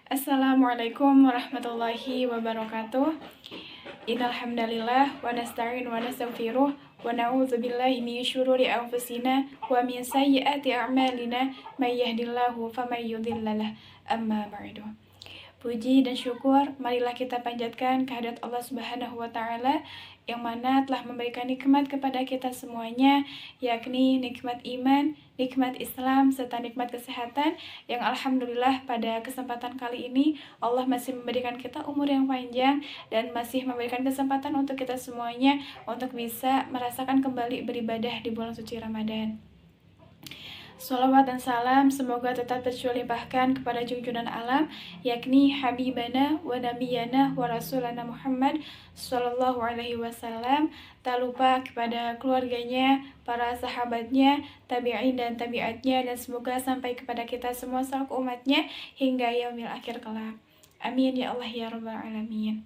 Assalamualaikum warahmatullahi wabarakatuh. Innal hamdalillah wa nasta'in wa nastaghfiruh wa na'udzu billahi min syururi anfusina wa min sayyiati a'malina may yahdihillahu faman yudhillalah. Amma ba'du. Puji dan syukur marilah kita panjatkan kehadirat Allah Subhanahu wa taala yang mana telah memberikan nikmat kepada kita semuanya, yakni nikmat iman, nikmat Islam, serta nikmat kesehatan yang alhamdulillah pada kesempatan kali ini Allah masih memberikan kita umur yang panjang dan masih memberikan kesempatan untuk kita semuanya untuk bisa merasakan kembali beribadah di bulan suci Ramadan. Salawat dan salam semoga tetap tercurahkan kepada junjungan alam, yakni Habibana wa Nabiyana wa Rasulana Muhammad Sallallahu Alaihi Wasallam. Tak lupa kepada keluarganya, para sahabatnya, tabi'in dan tabi'atnya, dan semoga sampai kepada kita semua selaku umatnya hingga yaumil akhir kelak. Amin ya Allah ya Rabbal Alamin.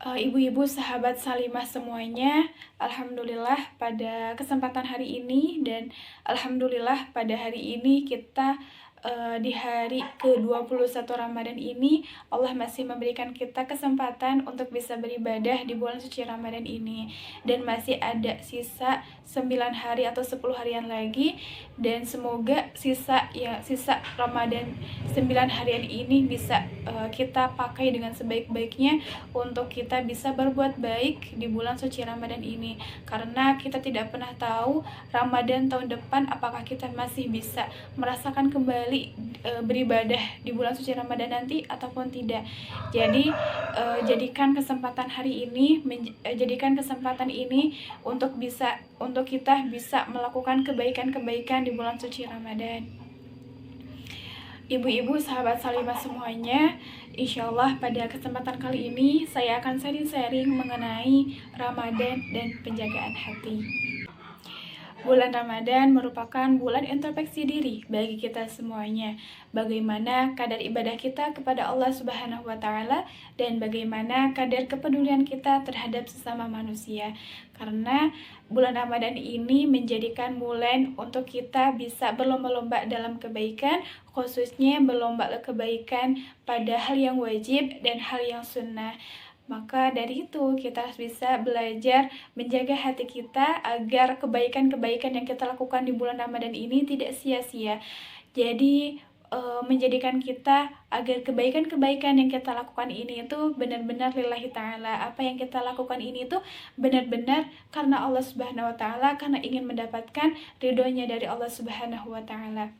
Ibu-ibu sahabat Salimah semuanya, alhamdulillah pada kesempatan hari ini dan alhamdulillah pada hari ini kita di hari ke-21 Ramadan ini Allah masih memberikan kita kesempatan untuk bisa beribadah di bulan suci Ramadan ini, dan masih ada sisa 9 hari atau 10 harian lagi, dan semoga sisa Ramadan 9 harian ini bisa kita pakai dengan sebaik-baiknya untuk kita bisa berbuat baik di bulan suci Ramadan ini, karena kita tidak pernah tahu Ramadan tahun depan apakah kita masih bisa merasakan kembali beribadah di bulan suci Ramadan nanti ataupun tidak. Jadi jadikan kesempatan hari ini untuk kita bisa melakukan kebaikan-kebaikan di bulan suci Ramadan. Ibu-ibu sahabat Salimah semuanya, insya Allah pada kesempatan kali ini saya akan sharing mengenai Ramadan dan penjagaan hati. Bulan Ramadan merupakan bulan introspeksi diri bagi kita semuanya. Bagaimana kadar ibadah kita kepada Allah Subhanahu wa taala dan bagaimana kadar kepedulian kita terhadap sesama manusia. Karena bulan Ramadan ini menjadikan bulan untuk kita bisa berlomba-lomba dalam kebaikan, khususnya berlomba kebaikan pada hal yang wajib dan hal yang sunnah. Maka dari itu kita harus bisa belajar menjaga hati kita agar kebaikan-kebaikan yang kita lakukan di bulan Ramadan ini tidak sia-sia. Jadi menjadikan kita agar kebaikan-kebaikan yang kita lakukan ini itu benar-benar lillahi ta'ala. Apa yang kita lakukan ini itu benar-benar karena Allah Subhanahu wa ta'ala, karena ingin mendapatkan ridhonya dari Allah Subhanahu wa ta'ala.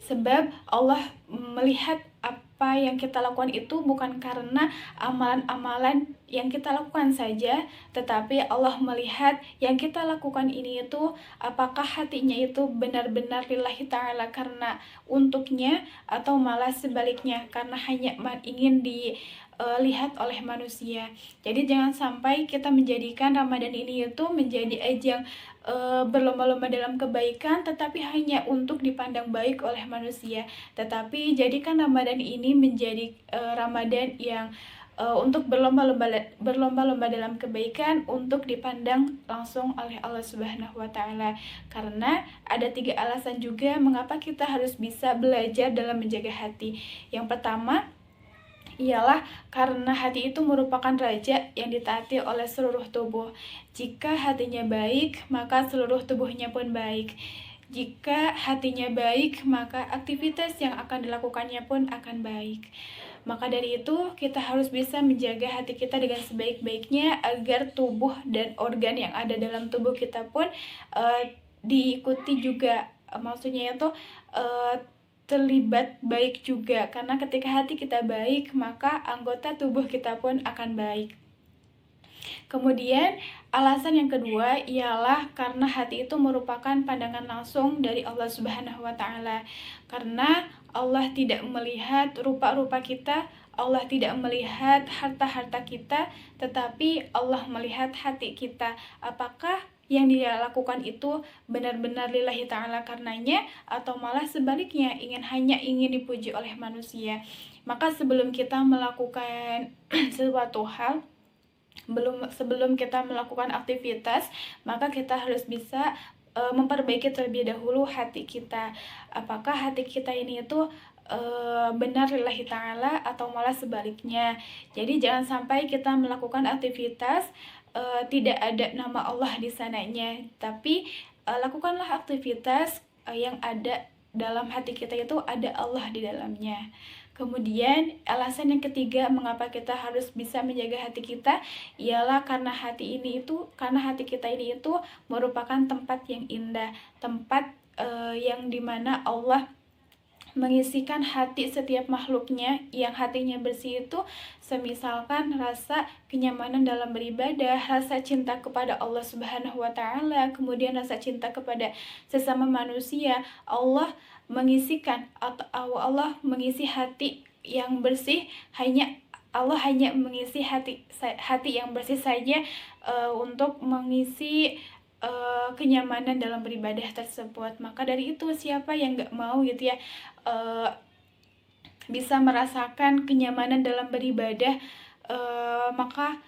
Sebab Allah melihat apa yang kita lakukan itu bukan karena amalan-amalan yang kita lakukan saja, tetapi Allah melihat yang kita lakukan ini itu apakah hatinya itu benar-benar lillahi ta'ala karena untuknya, atau malah sebaliknya karena hanya ingin dilihat oleh manusia. Jadi jangan sampai kita menjadikan Ramadan ini itu menjadi ajang berlomba-lomba dalam kebaikan tetapi hanya untuk dipandang baik oleh manusia, tetapi jadikan Ramadan ini menjadi Ramadan yang untuk berlomba-lomba dalam kebaikan untuk dipandang langsung oleh Allah Subhanahu wa taala. Karena ada 3 alasan juga mengapa kita harus bisa belajar dalam menjaga hati. Yang pertama ialah karena hati itu merupakan raja yang ditaati oleh seluruh tubuh. Jika hatinya baik, maka seluruh tubuhnya pun baik. Jika hatinya baik, maka aktivitas yang akan dilakukannya pun akan baik. Maka dari itu, kita harus bisa menjaga hati kita dengan sebaik-baiknya agar tubuh dan organ yang ada dalam tubuh kita pun diikuti juga. Maksudnya itu terlibat baik juga, karena ketika hati kita baik maka anggota tubuh kita pun akan baik. Kemudian alasan yang kedua ialah karena hati itu merupakan pandangan langsung dari Allah Subhanahu wa taala. Karena Allah tidak melihat rupa-rupa kita, Allah tidak melihat harta-harta kita, tetapi Allah melihat hati kita. Apakah yang dia lakukan itu benar-benar lillahi ta'ala karenanya, atau malah sebaliknya hanya ingin dipuji oleh manusia. Maka sebelum kita melakukan sesuatu hal, sebelum kita melakukan aktivitas, maka kita harus bisa memperbaiki terlebih dahulu hati kita. Apakah hati kita ini itu benar lillahi ta'ala atau malah sebaliknya. Jadi jangan sampai kita melakukan aktivitas tidak ada nama Allah di sananya, tapi lakukanlah aktivitas yang ada dalam hati kita itu ada Allah di dalamnya. Kemudian alasan yang ketiga mengapa kita harus bisa menjaga hati kita ialah karena hati kita ini itu merupakan tempat yang indah, tempat yang dimana Allah mengisikan hati setiap makhluknya yang hatinya bersih itu, semisalkan rasa kenyamanan dalam beribadah, rasa cinta kepada Allah Subhanahu wa Ta'ala, kemudian rasa cinta kepada sesama manusia. Allah mengisi hati yang bersih, Allah hanya mengisi hati yang bersih saja untuk mengisi kenyamanan dalam beribadah tersebut. Maka dari itu siapa yang gak mau gitu ya bisa merasakan kenyamanan dalam beribadah, maka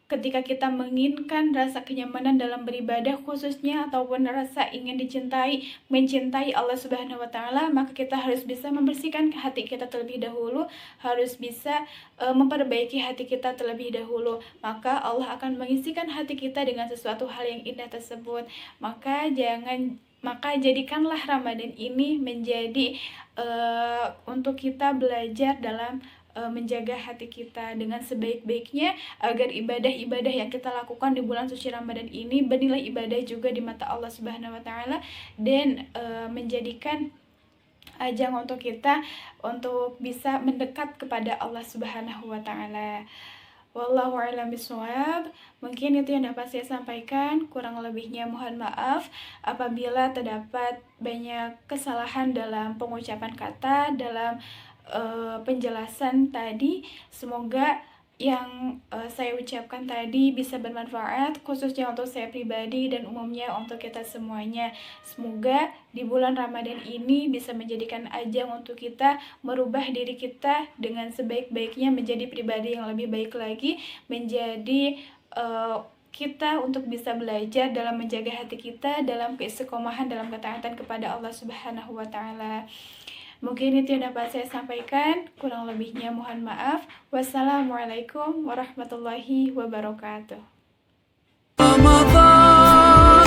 ketika kita menginginkan rasa kenyamanan dalam beribadah khususnya ataupun rasa ingin mencintai Allah Subhanahu wa Ta'ala, maka kita harus bisa membersihkan hati kita terlebih dahulu, harus bisa memperbaiki hati kita terlebih dahulu. Maka Allah akan mengisikan hati kita dengan sesuatu hal yang indah tersebut. Maka jadikanlah Ramadan ini menjadi untuk kita belajar dalam menjaga hati kita dengan sebaik-baiknya, agar ibadah-ibadah yang kita lakukan di bulan suci Ramadan ini bernilai ibadah juga di mata Allah Subhanahu wa Ta'ala, dan menjadikan ajang untuk kita untuk bisa mendekat kepada Allah Subhanahu wa Ta'ala. Wallahu a'lam bishawab. Mungkin itu yang dapat saya sampaikan, kurang lebihnya mohon maaf apabila terdapat banyak kesalahan dalam pengucapan kata, dalam penjelasan tadi. Semoga yang saya ucapkan tadi bisa bermanfaat, khususnya untuk saya pribadi dan umumnya untuk kita semuanya. Semoga di bulan Ramadan ini bisa menjadikan ajang untuk kita merubah diri kita dengan sebaik-baiknya, menjadi pribadi yang lebih baik lagi, menjadi kita untuk bisa belajar dalam menjaga hati kita, dalam keistiqomahan, dalam ketaatan kepada Allah Subhanahu wa Ta'ala. Mungkin itu yang dapat saya sampaikan, kurang lebihnya mohon maaf. Wassalamualaikum warahmatullahi wabarakatuh. Ramadan